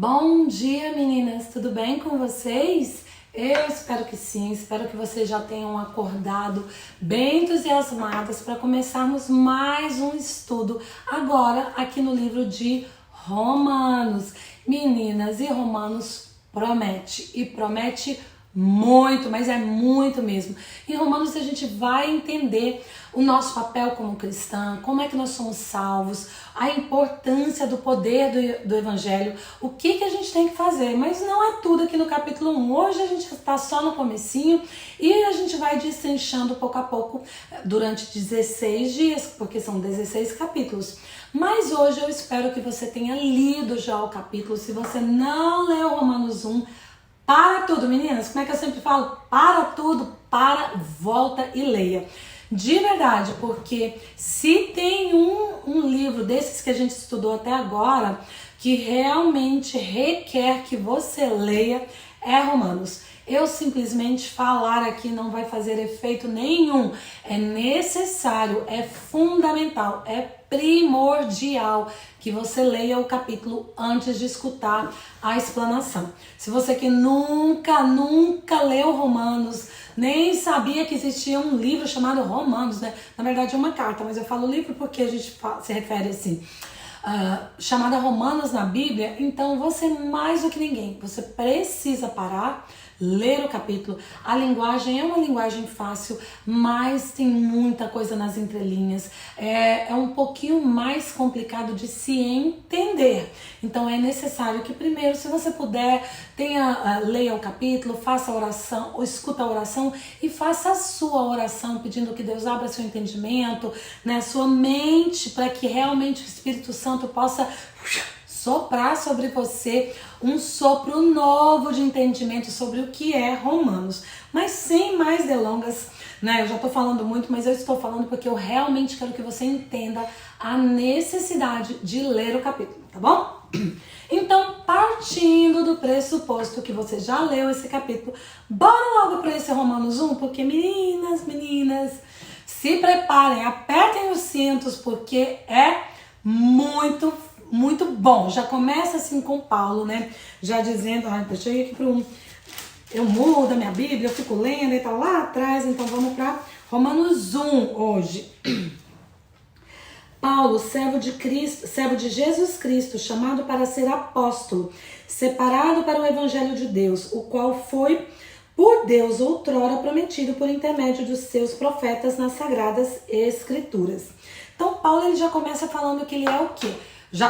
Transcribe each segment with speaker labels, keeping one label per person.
Speaker 1: Bom dia, meninas! Tudo bem com vocês? Eu espero que sim, espero que vocês já tenham acordado bem entusiasmadas para começarmos mais um estudo agora aqui no livro de Romanos. Meninas, e Romanos promete, e promete muito, mas é muito mesmo. Em Romanos a gente vai entender o nosso papel como cristã, como é que nós somos salvos, a importância do poder do Evangelho, o que a gente tem que fazer, mas não é tudo aqui no capítulo 1. Hoje a gente está só no comecinho e a gente vai destrinchando pouco a pouco durante 16 dias, porque são 16 capítulos. Mas hoje eu espero que você tenha lido já o capítulo. Se você não leu Romanos 1, para tudo, meninas, como é que eu sempre falo? Para tudo, volta e leia. De verdade, porque se tem um livro desses que a gente estudou até agora que realmente requer que você leia, é Romanos. Eu simplesmente falar aqui não vai fazer efeito nenhum. É necessário, é fundamental, é primordial que você leia o capítulo antes de escutar a explanação. Se você que nunca leu Romanos, nem sabia que existia um livro chamado Romanos, né? Na verdade é uma carta, mas eu falo livro porque a gente se refere assim. Chamada Romanos na Bíblia, então você mais do que ninguém, você precisa parar, ler o capítulo. A linguagem é uma linguagem fácil, mas tem muita coisa nas entrelinhas, é um pouquinho mais complicado de se entender. Então é necessário que primeiro, se você puder, leia o capítulo, faça a oração, ou escuta a oração e faça a sua oração, pedindo que Deus abra seu entendimento, né, sua mente, para que realmente o Espírito Santo possa soprar sobre você um sopro novo de entendimento sobre o que é Romanos. Mas sem mais delongas, né? Eu já tô falando muito, mas eu estou falando porque eu realmente quero que você entenda a necessidade de ler o capítulo, tá bom? Então, partindo do pressuposto que você já leu esse capítulo, bora logo para esse Romanos 1, porque meninas, se preparem, apertem os cintos, porque é muito bom. Já começa assim com Paulo, né? Já dizendo, deixa eu ir aqui para eu mudo a minha Bíblia, eu fico lendo e tal lá atrás, então vamos para Romanos 1 hoje. Paulo, servo de Jesus Cristo, chamado para ser apóstolo, separado para o Evangelho de Deus, o qual foi por Deus outrora prometido por intermédio dos seus profetas nas Sagradas Escrituras. Então Paulo ele já começa falando que ele é o quê?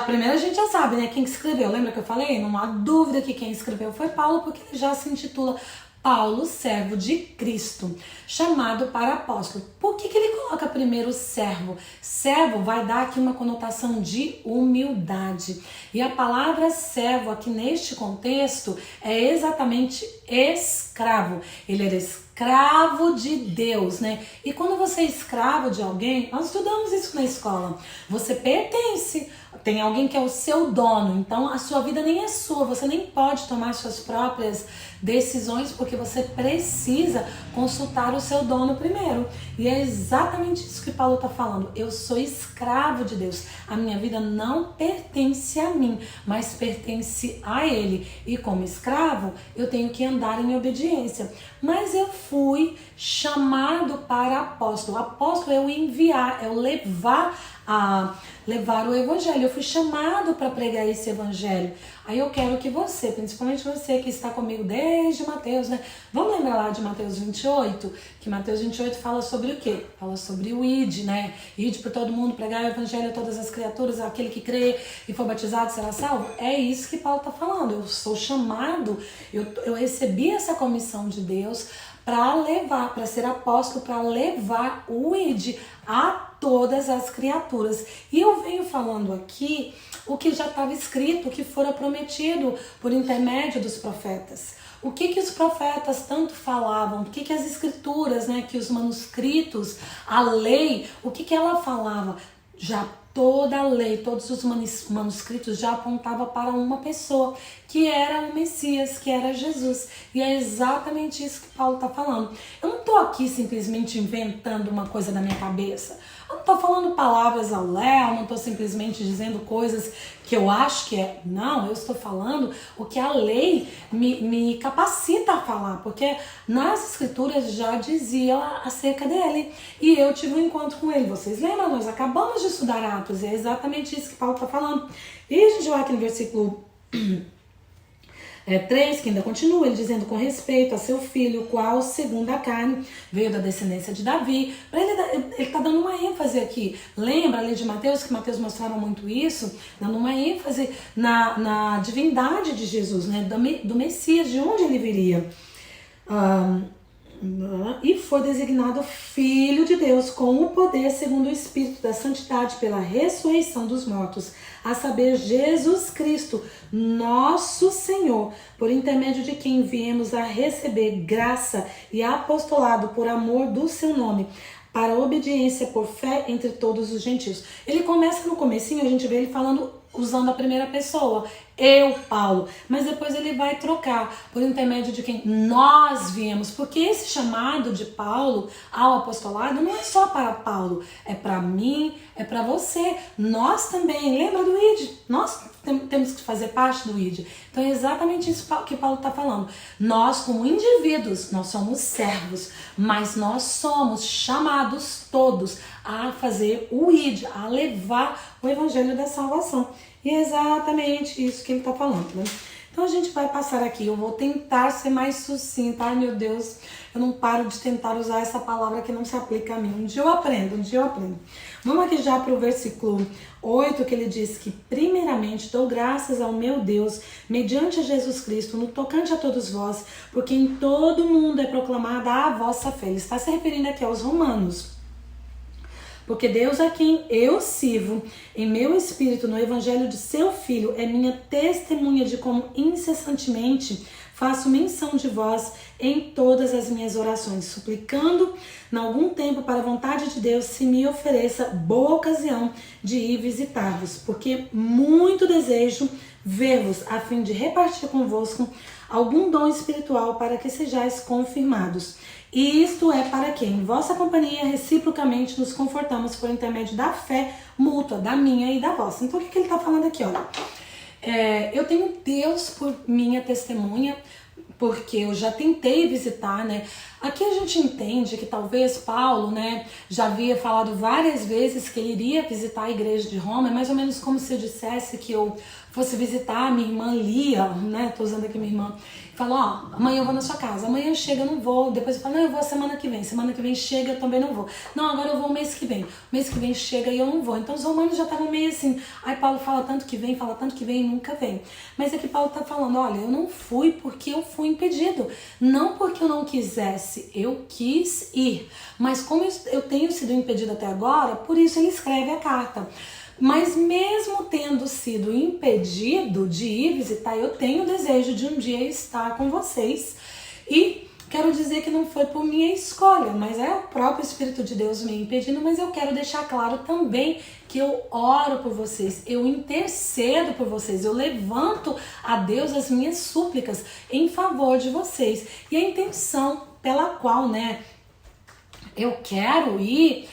Speaker 1: Primeiro a gente já sabe, né, quem escreveu. Lembra que eu falei? Não há dúvida que quem escreveu foi Paulo, porque ele já se intitula Paulo, servo de Cristo, chamado para apóstolo. Por que ele coloca primeiro servo? Servo vai dar aqui uma conotação de humildade. E a palavra servo aqui neste contexto é exatamente escravo. Ele era escravo de Deus, né? E quando você é escravo de alguém, nós estudamos isso na escola. Você pertence, tem alguém que é o seu dono, então a sua vida nem é sua, você nem pode tomar suas próprias decisões porque você precisa consultar o seu dono primeiro. E é exatamente isso que Paulo está falando. Eu sou escravo de Deus. A minha vida não pertence a mim, mas pertence a Ele. E como escravo, eu tenho que andar em obediência. Mas eu fui chamado para apóstolo. Apóstolo é o enviar, é o levar o evangelho. Eu fui chamado para pregar esse evangelho. Aí eu quero que você, principalmente você que está comigo desde Mateus, né? Vamos lembrar lá de Mateus 28? Que Mateus 28 fala sobre o quê? Fala sobre o id, né? Ide por todo mundo, pregar o evangelho a todas as criaturas, aquele que crê e for batizado será salvo. É isso que Paulo está falando. Eu sou chamado, eu recebi essa comissão de Deus para ser apóstolo, para levar o id a todas as criaturas. E eu venho falando aqui o que já estava escrito, o que fora prometido por intermédio dos profetas. O que os profetas tanto falavam, o que as escrituras, né, que os manuscritos, a lei, o que ela falava? Já toda a lei, todos os manuscritos já apontavam para uma pessoa, que era o Messias, que era Jesus. E é exatamente isso que Paulo está falando. Eu não estou aqui simplesmente inventando uma coisa da minha cabeça. Eu não estou falando palavras ao léu, não estou simplesmente dizendo coisas que eu acho que é. Não, eu estou falando o que a lei me capacita a falar, porque nas escrituras já dizia acerca dele. E eu tive um encontro com ele. Vocês lembram? Nós acabamos de estudar Atos, e é exatamente isso que Paulo está falando. E a gente vai aqui no versículo 3, que ainda continua, ele dizendo com respeito a seu filho, qual segundo a carne veio da descendência de Davi. Ele está dando uma ênfase aqui. Lembra ali de Mateus, que Mateus mostrava muito isso, dando uma ênfase na divindade de Jesus, né, do Messias, de onde ele viria. E foi designado Filho de Deus com o poder segundo o Espírito da Santidade pela ressurreição dos mortos, a saber, Jesus Cristo, nosso Senhor, por intermédio de quem viemos a receber graça e apostolado por amor do seu nome, para obediência por fé entre todos os gentios. Ele começa no comecinho, a gente vê ele falando, usando a primeira pessoa, eu, Paulo, mas depois ele vai trocar por intermédio de quem nós viemos, porque esse chamado de Paulo ao apostolado não é só para Paulo, é para mim, é para você, nós também, lembra do ID? Nós temos que fazer parte do ID. Então é exatamente isso que Paulo está falando. Nós, como indivíduos, nós somos servos, mas nós somos chamados todos a fazer o ID, a levar o evangelho da salvação. E é exatamente isso que ele está falando, né? Então a gente vai passar aqui, eu vou tentar ser mais sucinta. Ai meu Deus, eu não paro de tentar usar essa palavra que não se aplica a mim. Um dia eu aprendo. Vamos aqui já para o versículo 8, que ele diz que primeiramente dou graças ao meu Deus, mediante a Jesus Cristo, no tocante a todos vós, porque em todo mundo é proclamada a vossa fé. Ele está se referindo aqui aos romanos. Porque Deus a quem eu sirvo em meu espírito no evangelho de seu Filho é minha testemunha de como incessantemente faço menção de vós em todas as minhas orações, suplicando em algum tempo para a vontade de Deus se me ofereça boa ocasião de ir visitar-vos, porque muito desejo ver-vos a fim de repartir convosco algum dom espiritual para que sejais confirmados. E isto é para que em vossa companhia reciprocamente nos confortamos por intermédio da fé mútua, da minha e da vossa. Então o que ele está falando aqui? Olha, eu tenho Deus por minha testemunha, porque eu já tentei visitar, né? Aqui a gente entende que talvez Paulo, né, já havia falado várias vezes que ele iria visitar a igreja de Roma, é mais ou menos como se eu dissesse que eu fosse visitar a minha irmã Lia, né, tô usando aqui minha irmã, falou, ó, amanhã eu vou na sua casa, amanhã chega, eu não vou, depois eu falo, não, eu vou semana que vem chega, eu também não vou, não, agora eu vou mês que vem chega e eu não vou. Então os romanos já estavam meio assim, aí Paulo fala tanto que vem e nunca vem. Mas aqui Paulo tá falando, olha, eu não fui porque eu fui impedido, não porque eu não quisesse, eu quis ir, mas como eu tenho sido impedido até agora, por isso ele escreve a carta. Mas mesmo tendo sido impedido de ir visitar, eu tenho o desejo de um dia estar com vocês. E quero dizer que não foi por minha escolha, mas é o próprio Espírito de Deus me impedindo. Mas eu quero deixar claro também que eu oro por vocês, eu intercedo por vocês, eu levanto a Deus as minhas súplicas em favor de vocês. E a intenção pela qual, né, eu quero ir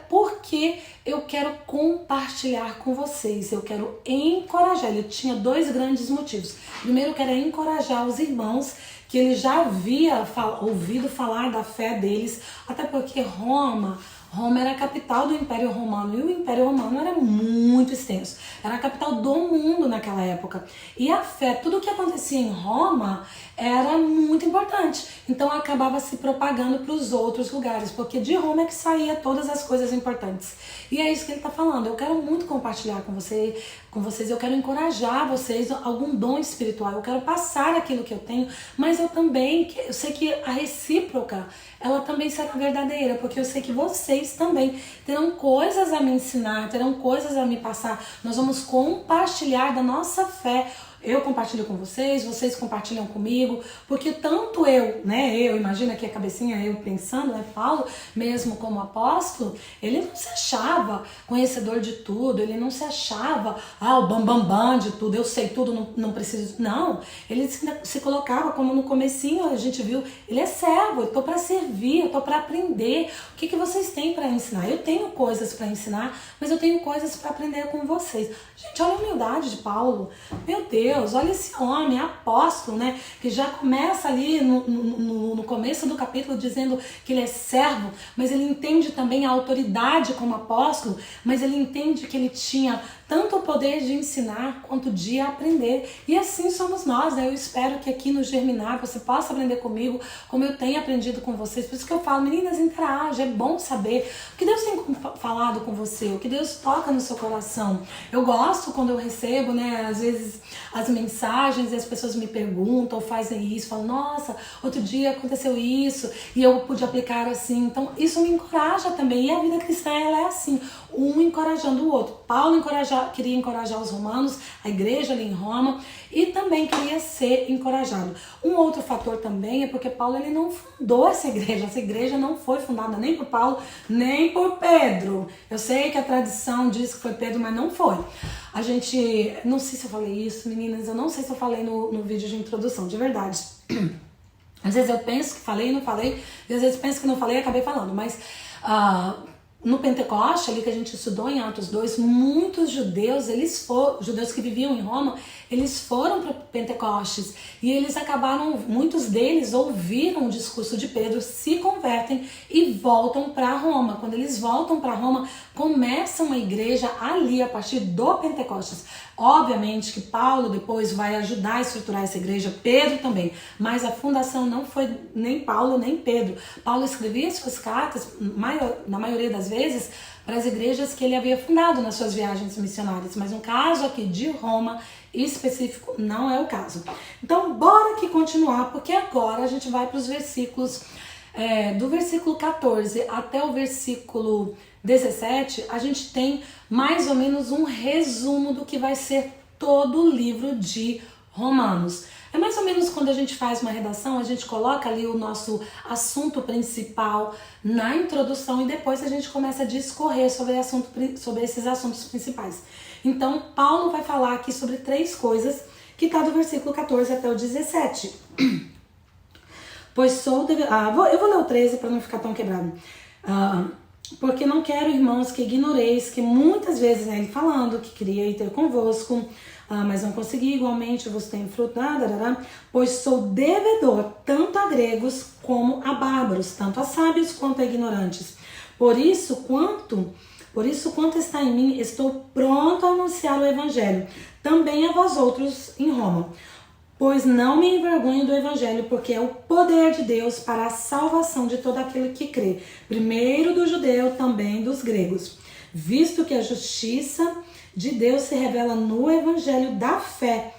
Speaker 1: porque eu quero compartilhar com vocês, eu quero encorajar. Ele tinha dois grandes motivos. Primeiro, eu quero encorajar os irmãos que ele já havia ouvido falar da fé deles, até porque Roma era a capital do Império Romano, e o Império Romano era muito extenso, era a capital do mundo naquela época, e a fé, tudo o que acontecia em Roma era muito importante, então acabava se propagando para os outros lugares, porque de Roma é que saía todas as coisas importantes. E é isso que ele está falando, eu quero muito compartilhar com vocês, eu quero encorajar vocês, algum dom espiritual, eu quero passar aquilo que eu tenho, mas eu sei que a recíproca, ela também será verdadeira, porque eu sei que vocês também terão coisas a me ensinar, terão coisas a me passar, nós vamos compartilhar da nossa fé eu compartilho com vocês, vocês compartilham comigo, porque tanto eu, né, imagina que a cabecinha, eu pensando, né, Paulo, mesmo como apóstolo, ele não se achava conhecedor de tudo, ele não se achava, o bambambam de tudo, eu sei tudo, não preciso, não, ele se colocava como no comecinho, a gente viu, ele é servo, eu tô para servir, eu tô para aprender, o que vocês têm para ensinar? Eu tenho coisas para ensinar, mas eu tenho coisas para aprender com vocês. Gente, olha a humildade de Paulo, meu Deus, olha esse homem, apóstolo, né, que já começa ali no começo do capítulo dizendo que ele é servo, mas ele entende também a autoridade como apóstolo, mas ele entende que ele tinha tanto o poder de ensinar quanto de aprender. E assim somos nós, né? Eu espero que aqui no Germinar você possa aprender comigo, como eu tenho aprendido com vocês. Por isso que eu falo, meninas, interage, é bom saber o que Deus tem falado com você, o que Deus toca no seu coração. Eu gosto quando eu recebo, né, às vezes as mensagens e as pessoas me perguntam, fazem isso, falam, nossa, outro dia aconteceu isso e eu pude aplicar assim. Então isso me encoraja também. E a vida cristã, ela é assim, um encorajando o outro. Paulo queria encorajar os romanos, a igreja ali em Roma, e também queria ser encorajado. Um outro fator também é porque Paulo, ele não fundou essa igreja não foi fundada nem por Paulo, nem por Pedro. Eu sei que a tradição diz que foi Pedro, mas não foi. A gente, não sei se eu falei isso, meninas, eu não sei se eu falei no vídeo de introdução, de verdade. Às vezes eu penso que falei e não falei, e às vezes penso que não falei e acabei falando, mas no Pentecoste, ali que a gente estudou em Atos 2, muitos judeus, judeus que viviam em Roma, eles foram para Pentecostes e eles acabaram, muitos deles ouviram o discurso de Pedro, se convertem e voltam para Roma. Quando eles voltam para Roma, começa uma igreja ali a partir do Pentecostes. Obviamente que Paulo depois vai ajudar a estruturar essa igreja, Pedro também, mas a fundação não foi nem Paulo nem Pedro. Paulo escrevia suas cartas, na maioria das vezes, para as igrejas que ele havia fundado nas suas viagens missionárias, mas no caso aqui de Roma específico não é o caso. Então bora aqui continuar, porque agora a gente vai para os versículos, do versículo 14 até o versículo 17, a gente tem mais ou menos um resumo do que vai ser todo o livro de Romanos. É mais ou menos quando a gente faz uma redação, a gente coloca ali o nosso assunto principal na introdução e depois a gente começa a discorrer sobre esses assuntos principais. Então, Paulo vai falar aqui sobre 3 coisas que está do versículo 14 até o 17. Pois sou... eu vou ler o 13 para não ficar tão quebrado. Porque não quero, irmãos, que ignoreis que muitas vezes, né, ele falando que queria ir ter convosco, mas não consegui, igualmente vos tenho fruto, pois sou devedor tanto a gregos como a bárbaros, tanto a sábios quanto a ignorantes. Por isso, quanto está em mim, estou pronto a anunciar o evangelho, também a vós outros em Roma. Pois não me envergonho do evangelho, porque é o poder de Deus para a salvação de todo aquele que crê, primeiro do judeu, também dos gregos, visto que a justiça de Deus se revela no evangelho da fé,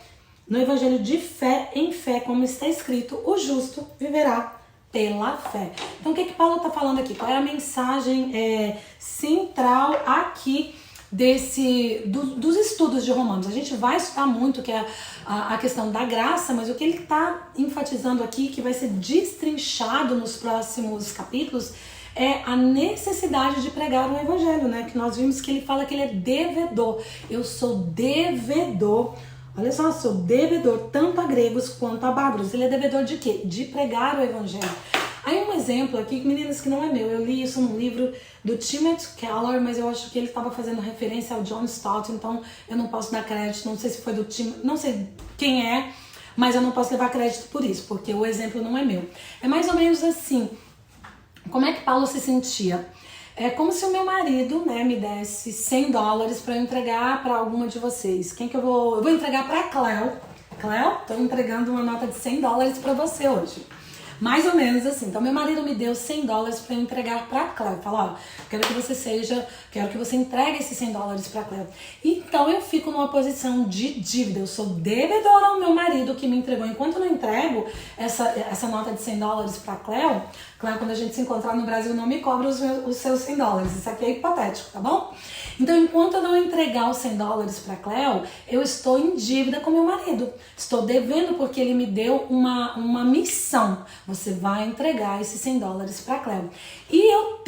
Speaker 1: no evangelho de fé em fé, como está escrito, o justo viverá pela fé. Então o que Paulo está falando aqui? Qual é a mensagem central aqui dos estudos de Romanos? A gente vai estudar muito que é a questão da graça, mas o que ele está enfatizando aqui, que vai ser destrinchado nos próximos capítulos, é a necessidade de pregar o evangelho, né? Que nós vimos que ele fala que ele é devedor. Eu sou devedor. Olha só, sou devedor tanto a gregos quanto a bárbaros. Ele é devedor de quê? De pregar o evangelho. Aí um exemplo aqui, meninas, que não é meu. Eu li isso num livro do Timothy Keller, mas eu acho que ele estava fazendo referência ao John Stott, então eu não posso dar crédito, não sei se foi do Timothy, não sei quem é, mas eu não posso levar crédito por isso, porque o exemplo não é meu. É mais ou menos assim, como é que Paulo se sentia? É como se o meu marido, né, me desse $100 para eu entregar para alguma de vocês. Quem que eu vou entregar para Cléo. Cléo, tô entregando uma nota de $100 para você hoje. Mais ou menos assim. Então, meu marido me deu $100 para eu entregar para a Cléo. Fala, ó, quero que você entregue esses $100 para a Cléo. Então, eu fico numa posição de dívida. Eu sou devedora ao meu marido que me entregou. Enquanto eu não entrego essa nota de $100 para a Cléo, quando a gente se encontrar no Brasil, não me cobra os seus $100. Isso aqui é hipotético, tá bom? Então, enquanto eu não entregar os $100 para Cleo, eu estou em dívida com meu marido. Estou devendo porque ele me deu uma missão. Você vai entregar esses $100 para Cleo. E eu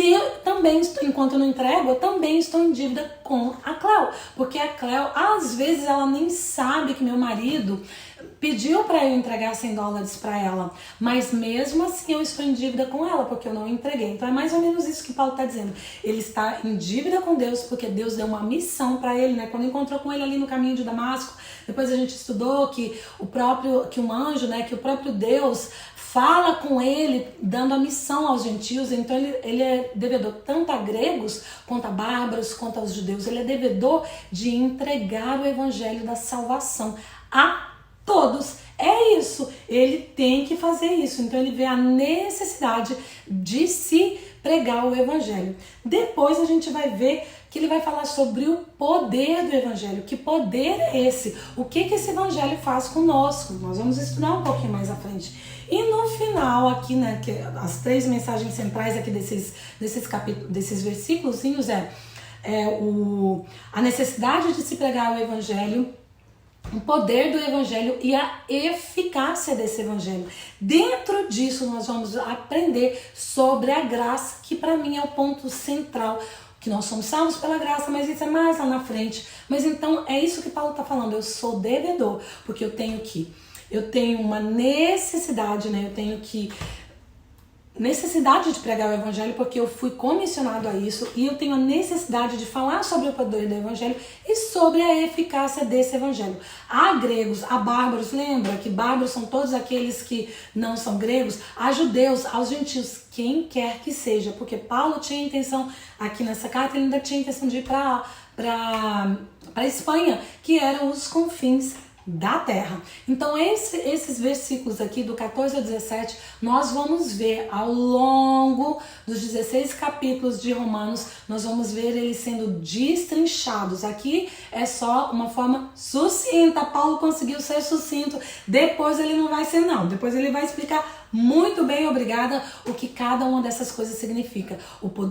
Speaker 1: também, enquanto eu não entrego, eu também estou em dívida com a Cleo. Porque a Cleo, às vezes, ela nem sabe que meu marido pediu para eu entregar $100 para ela, mas mesmo assim eu estou em dívida com ela, porque eu não entreguei. Então é mais ou menos isso que Paulo está dizendo. Ele está em dívida com Deus, porque Deus deu uma missão para ele, né? Quando encontrou com ele ali no caminho de Damasco, depois a gente estudou que um anjo, né? Que o próprio Deus fala com ele, dando a missão aos gentios. Então ele é devedor tanto a gregos, quanto a bárbaros, quanto aos judeus. Ele é devedor de entregar o evangelho da salvação a todos. É isso, ele tem que fazer isso. Então ele vê a necessidade de se pregar o evangelho. Depois a gente vai ver que ele vai falar sobre o poder do evangelho. Que poder é esse? O que esse evangelho faz conosco? Nós vamos estudar um pouquinho mais à frente. E no final aqui, né, que as 3 mensagens centrais aqui desses capítulos, desses versículos a necessidade de se pregar o evangelho, o poder do evangelho e a eficácia desse evangelho. Dentro disso nós vamos aprender sobre a graça, que para mim é o ponto central, que nós somos salvos pela graça, mas isso é mais lá na frente. Mas então é isso que Paulo está falando, eu sou devedor, porque eu tenho uma necessidade, né? Eu tenho necessidade de pregar o evangelho, porque eu fui comissionado a isso, e eu tenho a necessidade de falar sobre o poder do evangelho e sobre a eficácia desse evangelho. Há gregos, há bárbaros, lembra que bárbaros são todos aqueles que não são gregos, há judeus, aos gentios, quem quer que seja, porque Paulo tinha intenção, aqui nessa carta ele ainda tinha intenção de ir para a Espanha, que eram os confins da terra. Então esses versículos aqui do 14 ao 17 nós vamos ver ao longo dos 16 capítulos de Romanos, nós vamos ver eles sendo destrinchados. Aqui é só uma forma sucinta, Paulo conseguiu ser sucinto, depois ele não vai ser não, depois ele vai explicar muito bem, obrigada, o que cada uma dessas coisas significa.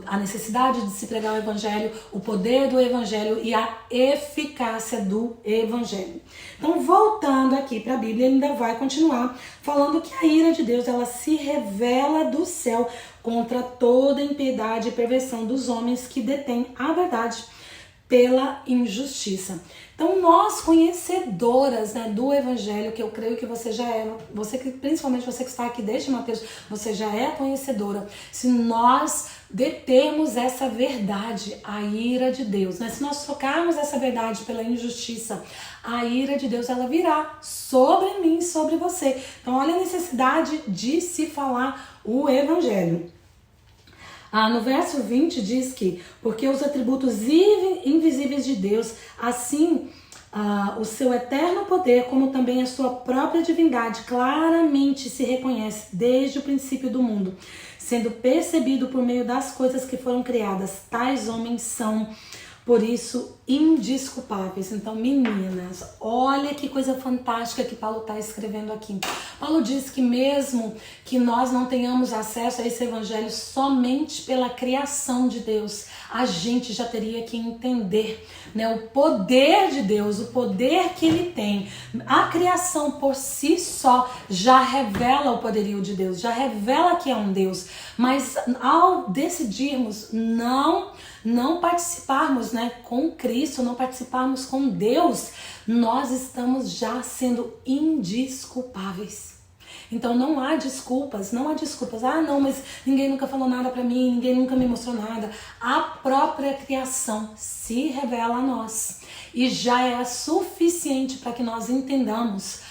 Speaker 1: A necessidade de se pregar o evangelho, o poder do evangelho e a eficácia do evangelho. Então, voltando aqui para a Bíblia, ele ainda vai continuar falando que a ira de Deus, ela se revela do céu contra toda impiedade e perversão dos homens que detêm a verdade pela injustiça. Então nós conhecedoras, né, do evangelho, que eu creio que você já é, principalmente você que está aqui desde Mateus, você já é conhecedora. Se nós determos essa verdade, a ira de Deus, né, se nós trocarmos essa verdade pela injustiça, a ira de Deus, ela virá sobre mim, sobre você. Então olha a necessidade de se falar o evangelho. No verso 20 diz que, porque os atributos invisíveis de Deus, assim o seu eterno poder, como também a sua própria divindade, claramente se reconhece desde o princípio do mundo, sendo percebido por meio das coisas que foram criadas. Tais homens são, por isso, indesculpáveis. Então, meninas, olha que coisa fantástica que Paulo está escrevendo aqui. Paulo diz que mesmo que nós não tenhamos acesso a esse evangelho somente pela criação de Deus, a gente já teria que entender, né, o poder de Deus, o poder que ele tem. A criação por si só já revela o poderio de Deus, já revela que é um Deus. Mas ao decidirmos não participarmos, né, com Cristo, não participarmos com Deus, nós estamos já sendo indesculpáveis. Então não há desculpas. Ah, não, mas ninguém nunca falou nada pra mim, ninguém nunca me mostrou nada. A própria criação se revela a nós e já é suficiente para que nós entendamos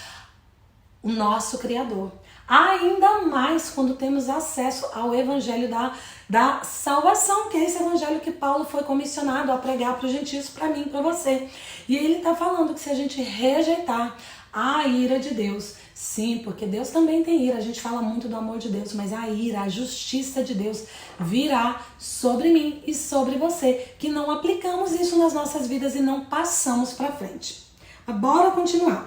Speaker 1: o nosso Criador. Ainda mais quando temos acesso ao evangelho da salvação, que é esse evangelho que Paulo foi comissionado a pregar para os gentios, para mim, para você. E ele está falando que se a gente rejeitar a ira de Deus, sim, porque Deus também tem ira, a gente fala muito do amor de Deus, mas a ira, a justiça de Deus virá sobre mim e sobre você, que não aplicamos isso nas nossas vidas e não passamos para frente. Mas bora continuar.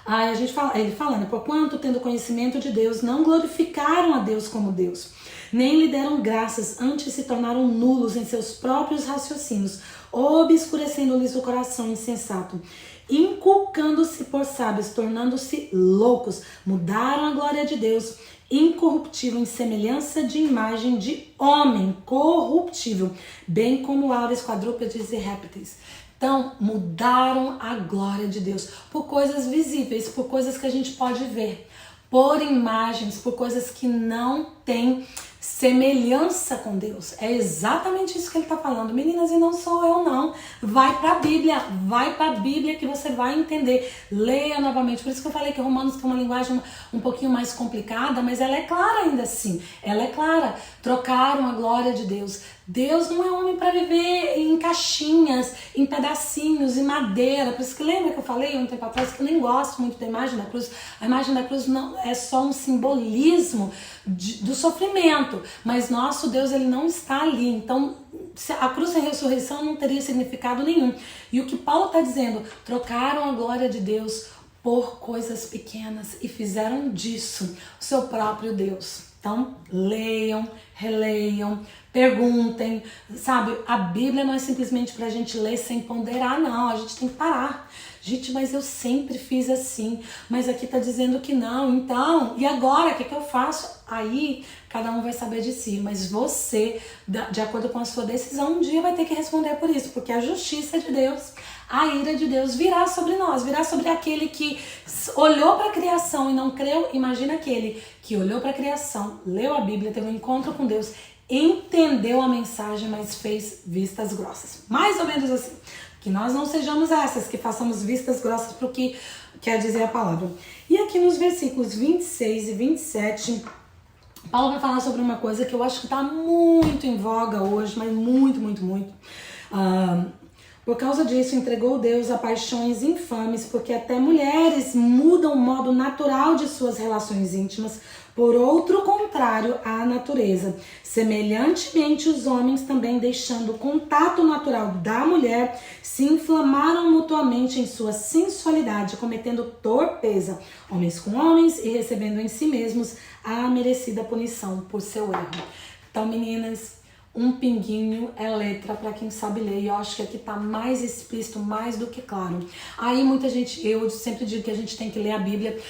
Speaker 1: Aí a gente fala, ele falando, porquanto tendo conhecimento de Deus, não glorificaram a Deus como Deus, nem lhe deram graças, antes se tornaram nulos em seus próprios raciocínios, obscurecendo-lhes o coração insensato, inculcando-se por sábios, tornando-se loucos, mudaram a glória de Deus, incorruptível, em semelhança de imagem de homem, corruptível, bem como aves, quadrúpedes e répteis. Então, mudaram a glória de Deus por coisas visíveis, por coisas que a gente pode ver, por imagens, por coisas que não têm semelhança com Deus. É exatamente isso que ele está falando. Meninas, e não sou eu não. Vai para a Bíblia que você vai entender. Leia novamente. Por isso que eu falei que Romanos tem uma linguagem um pouquinho mais complicada, mas ela é clara ainda assim. Ela é clara. Trocaram a glória de Deus. Deus não é homem para viver em caixinhas, em pedacinhos, em madeira. Por isso que lembra que eu falei um tempo atrás que eu nem gosto muito da imagem da cruz. A imagem da cruz não é só um simbolismo do sofrimento, mas nosso Deus, ele não está ali. Então a cruz sem ressurreição não teria significado nenhum. E o que Paulo está dizendo, trocaram a glória de Deus por coisas pequenas e fizeram disso o seu próprio Deus. Então leiam, releiam, perguntem, sabe? A Bíblia não é simplesmente pra gente ler sem ponderar, não. A gente tem que parar. Gente, mas eu sempre fiz assim, mas aqui tá dizendo que não, então, e agora, o que eu faço? Aí, cada um vai saber de si, mas você, de acordo com a sua decisão, um dia vai ter que responder por isso, porque a justiça de Deus, a ira de Deus virá sobre nós, virá sobre aquele que olhou para a criação e não creu. Imagina aquele que olhou para a criação, leu a Bíblia, teve um encontro com Deus, entendeu a mensagem, mas fez vistas grossas. Mais ou menos assim. Que nós não sejamos essas, que façamos vistas grossas para o que quer dizer a palavra. E aqui nos versículos 26 e 27, Paulo vai falar sobre uma coisa que eu acho que está muito em voga hoje, mas muito, muito, muito. Por causa disso, entregou Deus a paixões infames, porque até mulheres mudam o modo natural de suas relações íntimas, por outro contrário à natureza. Semelhantemente, os homens também, deixando o contato natural da mulher, se inflamaram mutuamente em sua sensualidade, cometendo torpeza, homens com homens, e recebendo em si mesmos a merecida punição por seu erro. Então, meninas, um pinguinho é letra para quem sabe ler, e eu acho que aqui tá mais explícito, mais do que claro. Aí muita gente, eu sempre digo que a gente tem que ler a Bíblia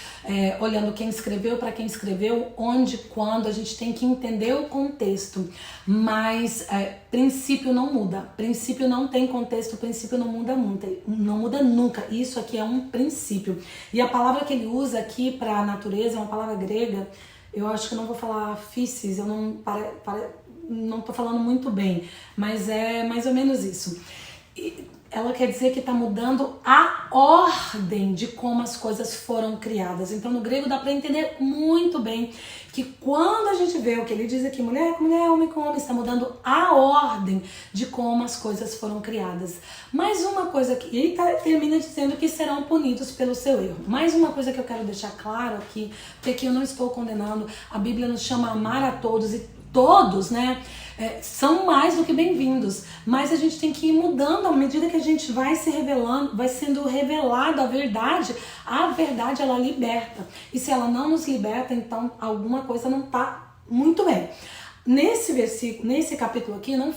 Speaker 1: olhando quem escreveu, para quem escreveu, onde, quando, a gente tem que entender o contexto, mas princípio não muda, princípio não tem contexto, princípio não muda nunca, isso aqui é um princípio. E a palavra que ele usa aqui para a natureza é uma palavra grega, eu acho que eu não vou falar physis, eu não tô falando muito bem, mas é mais ou menos isso. E ela quer dizer que está mudando a ordem de como as coisas foram criadas. Então, no grego dá para entender muito bem que quando a gente vê o que ele diz aqui, mulher com mulher, homem com homem, está mudando a ordem de como as coisas foram criadas. Mais uma coisa que ele termina dizendo que serão punidos pelo seu erro. Mais uma coisa que eu quero deixar claro aqui, porque eu não estou condenando, a Bíblia nos chama a amar a todos, e todos, né, são mais do que bem-vindos, mas a gente tem que ir mudando à medida que a gente vai se revelando, vai sendo revelada a verdade ela liberta, e se ela não nos liberta, então alguma coisa não está muito bem. Nesse versículo, nesse capítulo aqui, não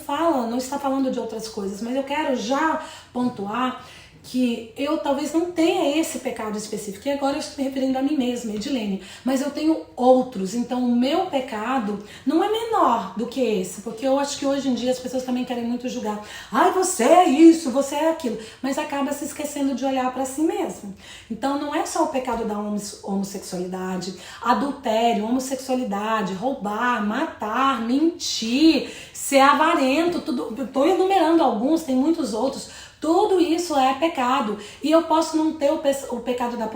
Speaker 1: está falando de outras coisas, mas eu quero já pontuar que eu talvez não tenha esse pecado específico, e agora eu estou me referindo a mim mesma, Edilene, mas eu tenho outros, então o meu pecado não é menor do que esse, porque eu acho que hoje em dia as pessoas também querem muito julgar, ai, você é isso, você é aquilo, mas acaba se esquecendo de olhar para si mesmo. Então não é só o pecado da homossexualidade, adultério, homossexualidade, roubar, matar, mentir, ser avarento, tudo, estou enumerando alguns, tem muitos outros. Tudo isso é pecado, e eu posso não ter o pecado da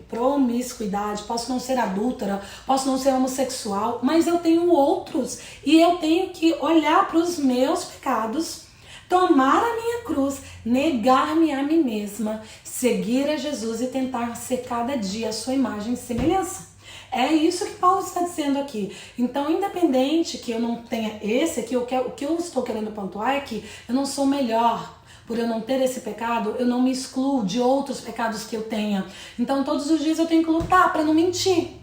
Speaker 1: promiscuidade, posso não ser adúltera, posso não ser homossexual, mas eu tenho outros, e eu tenho que olhar para os meus pecados, tomar a minha cruz, negar-me a mim mesma, seguir a Jesus e tentar ser cada dia a sua imagem e semelhança. É isso que Paulo está dizendo aqui. Então, independente que eu não tenha esse aqui, o que eu estou querendo pontuar é que eu não sou melhor por eu não ter esse pecado, eu não me excluo de outros pecados que eu tenha. Então todos os dias eu tenho que lutar para não mentir.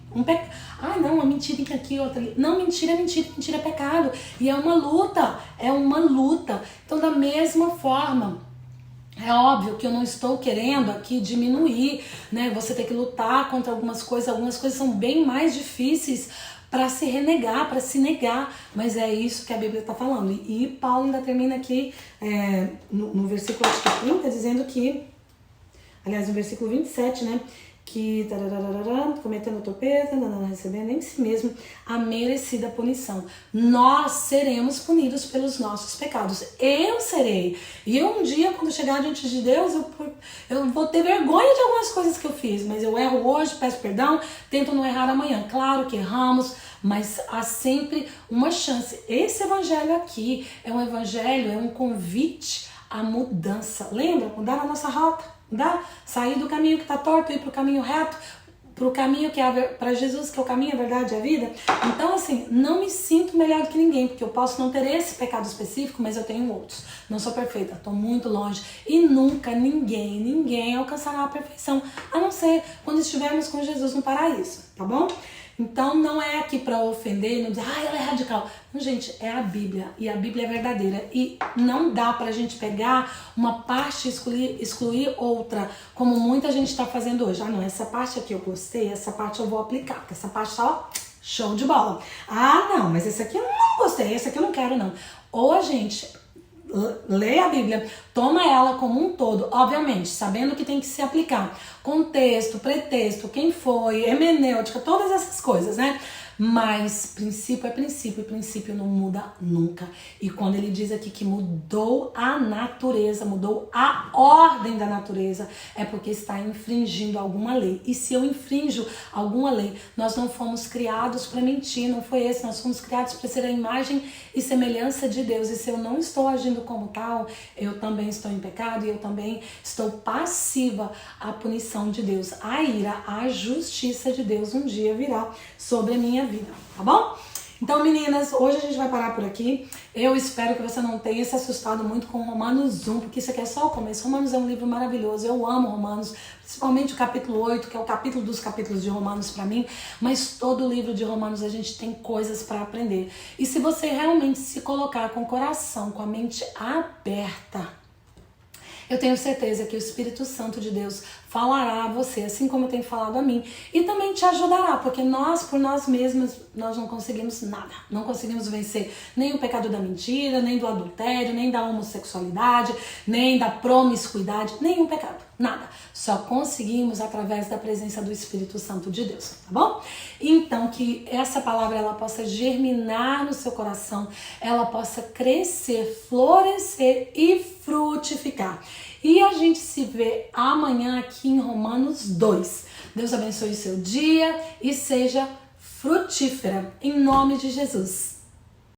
Speaker 1: Ai não, uma mentira aqui, outra ali. Não, mentira é mentira, mentira é pecado. E é uma luta, é uma luta. Então da mesma forma, é óbvio que eu não estou querendo aqui diminuir, né? Você tem que lutar contra algumas coisas são bem mais difíceis para se renegar, para se negar, mas é isso que a Bíblia está falando. E Paulo ainda termina aqui no versículo 30, dizendo que, aliás, no versículo 27, né? Que cometendo torpeza, não recebendo em si mesmo a merecida punição. Nós seremos punidos pelos nossos pecados. Eu serei. E eu um dia, quando chegar diante de Deus, eu vou ter vergonha de algumas coisas que eu fiz, mas eu erro hoje, peço perdão, tento não errar amanhã. Claro que erramos, mas há sempre uma chance. Esse evangelho aqui é um evangelho, é um convite à mudança. Lembra? Mudar a nossa rota. Sair do caminho que está torto e ir para o caminho reto, para o caminho que é para Jesus, que é o caminho, a verdade e a vida. Então assim, não me sinto melhor do que ninguém, porque eu posso não ter esse pecado específico, mas eu tenho outros. Não sou perfeita, estou muito longe e nunca ninguém alcançará a perfeição, a não ser quando estivermos com Jesus no paraíso, tá bom? Então não é aqui para ofender, não dizer, ela é radical. Não, gente, é a Bíblia e a Bíblia é verdadeira e não dá pra gente pegar uma parte e excluir outra, como muita gente está fazendo hoje. Não, essa parte aqui eu gostei, essa parte eu vou aplicar, porque essa parte tá, ó, show de bola. Não, mas esse aqui eu não gostei, esse aqui eu não quero não. Ou a gente lê a Bíblia, toma ela como um todo, obviamente, sabendo que tem que se aplicar. Contexto, pretexto, quem foi, hermenêutica, todas essas coisas, né? Mas princípio é princípio, e princípio não muda nunca. E quando ele diz aqui que mudou a natureza, mudou a ordem da natureza, é porque está infringindo alguma lei. E se eu infrinjo alguma lei, nós não fomos criados para mentir, não foi esse, nós fomos criados para ser a imagem e semelhança de Deus. E se eu não estou agindo como tal, eu também estou em pecado e eu também estou passiva à punição de Deus. A ira, a justiça de Deus um dia virá sobre a minha vida, tá bom? Então, meninas, hoje a gente vai parar por aqui. Eu espero que você não tenha se assustado muito com Romanos 1, porque isso aqui é só o começo. Romanos é um livro maravilhoso, eu amo Romanos, principalmente o capítulo 8, que é o capítulo dos capítulos de Romanos pra mim, mas todo o livro de Romanos a gente tem coisas pra aprender. E se você realmente se colocar com o coração, com a mente aberta, eu tenho certeza que o Espírito Santo de Deus falará a você, assim como tem falado a mim, e também te ajudará, porque nós, por nós mesmos, nós não conseguimos nada. Não conseguimos vencer nem o pecado da mentira, nem do adultério, nem da homossexualidade, nem da promiscuidade, nenhum pecado, nada. Só conseguimos através da presença do Espírito Santo de Deus, tá bom? Então, que essa palavra ela possa germinar no seu coração, ela possa crescer, florescer e frutificar. E a gente se vê amanhã aqui em Romanos 2. Deus abençoe o seu dia e seja frutífera, em nome de Jesus.